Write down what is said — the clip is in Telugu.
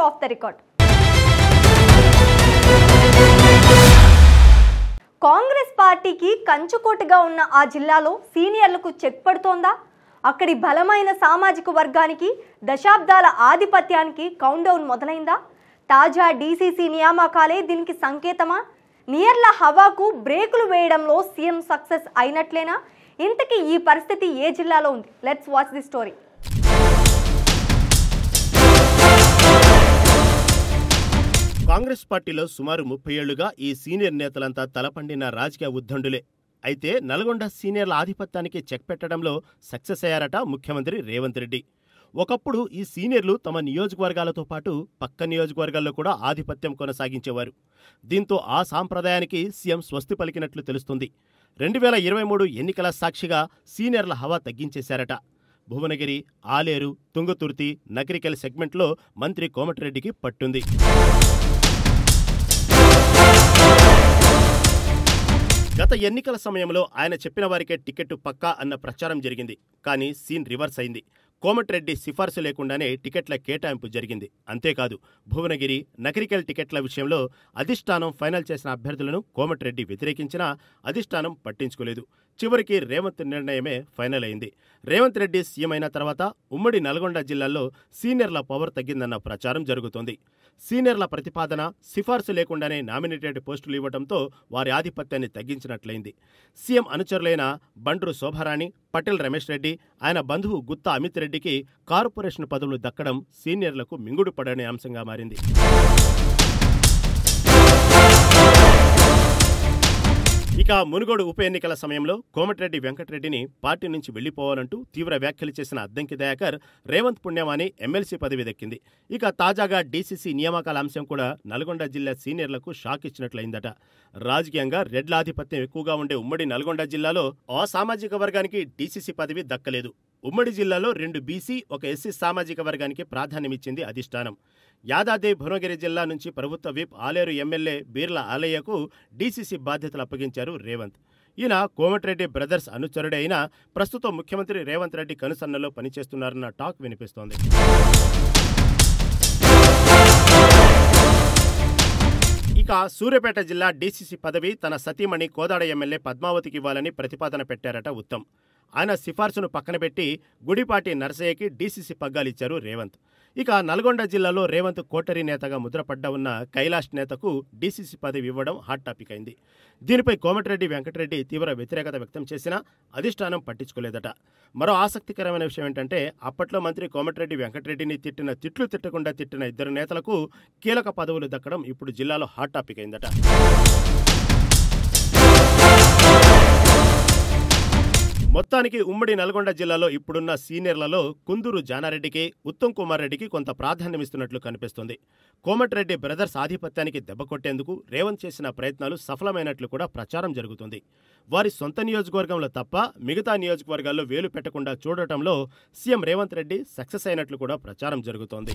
Of the record. కాంగ్రెస్ పార్టీకి కంచుకోటగా ఉన్న ఆ జిల్లాలో సీనియర్లకు చెక్ పడుతోందా? అక్కడి బలమైన సామాజిక వర్గానికి దశాబ్దాల ఆధిపత్యానికి కౌంట్డౌన్ మొదలైందా? తాజా డీసీసీ నియామకాలే దీనికి సంకేతమా? నియర్ల హవాకు బ్రేకులు వేయడంలో సీఎం సక్సెస్ అయినట్లేనా? ఇంతకీ ఈ పరిస్థితి ఏ జిల్లాలో ఉంది? Let's watch the story. Congress పార్టీలో సుమారు 30 ఏళ్లుగా ఈ సీనియర్ నేతలంతా తలపండిన రాజకీయ ఉద్దండులే. అయితే నల్గొండ సీనియర్ల ఆధిపత్యానికి చెక్ పెట్టడంలో సక్సెస్ అయ్యారట ముఖ్యమంత్రి రేవంత్ రెడ్డి. ఒకప్పుడు ఈ సీనియర్లు తమ నియోజకవర్గాలతో పాటు పక్క నియోజకవర్గాల్లో కూడా ఆధిపత్యం కొనసాగించేవారు. దీంతో ఆ సాంప్రదాయానికి సీఎం స్వస్తి పలికినట్లు తెలుస్తుంది. 2023 ఎన్నికల సాక్షిగా సీనియర్ల హవా తగ్గించేశారట. భువనగిరి, ఆలేరు, తుంగతుర్తి, నకిరికల్ సెగ్మెంట్లో మంత్రి కోమటిరెడ్డికి పట్టుంది. గత ఎన్నికల సమయంలో ఆయన చెప్పిన వారికే టికెట్ పక్కా అన్న ప్రచారం జరిగింది. కానీ సీన్ రివర్స్ అయింది. కోమటిరెడ్డి సిఫార్సు లేకుండానే టికెట్ల కేటాయింపు జరిగింది. అంతేకాదు భువనగిరి, నకిరికల్ టికెట్ల విషయంలో అధిష్టానం ఫైనల్ చేసిన అభ్యర్థులను కోమటిరెడ్డి వ్యతిరేకించినా అధిష్టానం పట్టించుకోలేదు. చివరికి రేవంత్ నిర్ణయమే ఫైనల్ అయింది. రేవంత్ రెడ్డి సీఎం అయిన తర్వాత ఉమ్మడి నల్గొండ జిల్లాలో సీనియర్ల పవర్ తగ్గిందన్న ప్రచారం జరుగుతోంది. సీనియర్ల ప్రతిపాదన, సిఫార్సు లేకుండానే నామినేటెడ్ పోస్టులు ఇవ్వడంతో వారి ఆధిపత్యాన్ని తగ్గించినట్లయింది. సీఎం అనుచరులైన బండ్రు శోభారాణి, పటేల్ రమేష్ రెడ్డి, ఆయన బంధువు గుత్తా అమిత్ రెడ్డికి కార్పొరేషన్ పదవులు దక్కడం సీనియర్లకు మింగుడు పడని అంశంగా మారింది. ఇక మునుగోడు ఉప ఎన్నికల సమయంలో కోమటిరెడ్డి వెంకటరెడ్డిని పార్టీ నుంచి వెళ్లిపోవాలంటూ తీవ్ర వ్యాఖ్యలు చేసిన అద్దంకి దయాకర్ రేవంత్ పుణ్యమాని ఎమ్మెల్సీ పదవి దక్కింది. ఇక తాజాగా డీసీసీ నియామకాల అంశం కూడా నల్గొండ జిల్లా సీనియర్లకు షాక్ ఇచ్చినట్లయిందట. రాజకీయంగా రెడ్ల ఆధిపత్యం ఎక్కువగా ఉండే ఉమ్మడి నల్గొండ జిల్లాలో ఆ సామాజిక వర్గానికి డీసీసీ పదవి దక్కలేదు. ఉమ్మడి జిల్లాలో 2 బీసీ, 1 ఎస్సీ సామాజిక వర్గానికి ప్రాధాన్యమిచ్చింది అధిష్టానం. యాదాద్రి భువనగిరి జిల్లా నుంచి ప్రభుత్వ విప్ ఆలేరు ఎమ్మెల్యే బీర్ల ఆలయ్యకు డీసీసీ బాధ్యతలు అప్పగించారు రేవంత్. ఈయన కోమటిరెడ్డి బ్రదర్స్ అనుచరుడే అయినా ప్రస్తుతం ముఖ్యమంత్రి రేవంత్ రెడ్డి కనుసన్నలో పనిచేస్తున్నారన్న టాక్ వినిపిస్తోంది. ఇక సూర్యాపేట జిల్లా డీసీసీ పదవి తన సతీమణి కోదాడ ఎమ్మెల్యే పద్మావతికి ఇవ్వాలని ప్రతిపాదన పెట్టారట ఉత్తమ్. ఆయన సిఫార్సును పక్కనబెట్టి గుడిపాటి నరసయ్యకి డీసీసీ పగ్గాలిచ్చారు రేవంత్. ఇక నల్గొండ జిల్లాలో రేవంత్ కోటరీ నేతగా ముద్రపడ్డ ఉన్న కైలాష్ నేతకు డీసీసీ పదవి ఇవ్వడం హాట్ టాపిక్ అయింది. దీనిపై కోమటిరెడ్డి వెంకటరెడ్డి తీవ్ర వ్యతిరేకత వ్యక్తం చేసినా అధిష్టానం పట్టించుకోలేదట. మరో ఆసక్తికరమైన విషయం ఏంటంటే అప్పట్లో మంత్రి కోమటిరెడ్డి వెంకటరెడ్డిని తిట్టిన తిట్లు తిట్టకుండా తిట్టిన 2 నేతలకు కీలక పదవులు దక్కడం ఇప్పుడు జిల్లాలో హాట్ టాపిక్ అయిందట. మొత్తానికి ఉమ్మడి నల్గొండ జిల్లాలో ఇప్పుడున్న సీనియర్లలో కుందూరు జానారెడ్డికి, ఉత్తమ్ కుమార్ రెడ్డికి కొంత ప్రాధాన్యమిస్తున్నట్లు కనిపిస్తుంది. కోమటిరెడ్డి బ్రదర్స్ ఆధిపత్యానికి దెబ్బ కొట్టేందుకు రేవంత్ చేసిన ప్రయత్నాలు సఫలమైనట్లు కూడా ప్రచారం జరుగుతుంది. వారి సొంత నియోజకవర్గంలో తప్ప మిగతా నియోజకవర్గాల్లో వేలు పెట్టకుండా చూడటంలో సీఎం రేవంత్ రెడ్డి సక్సెస్ అయినట్లు కూడా ప్రచారం జరుగుతోంది.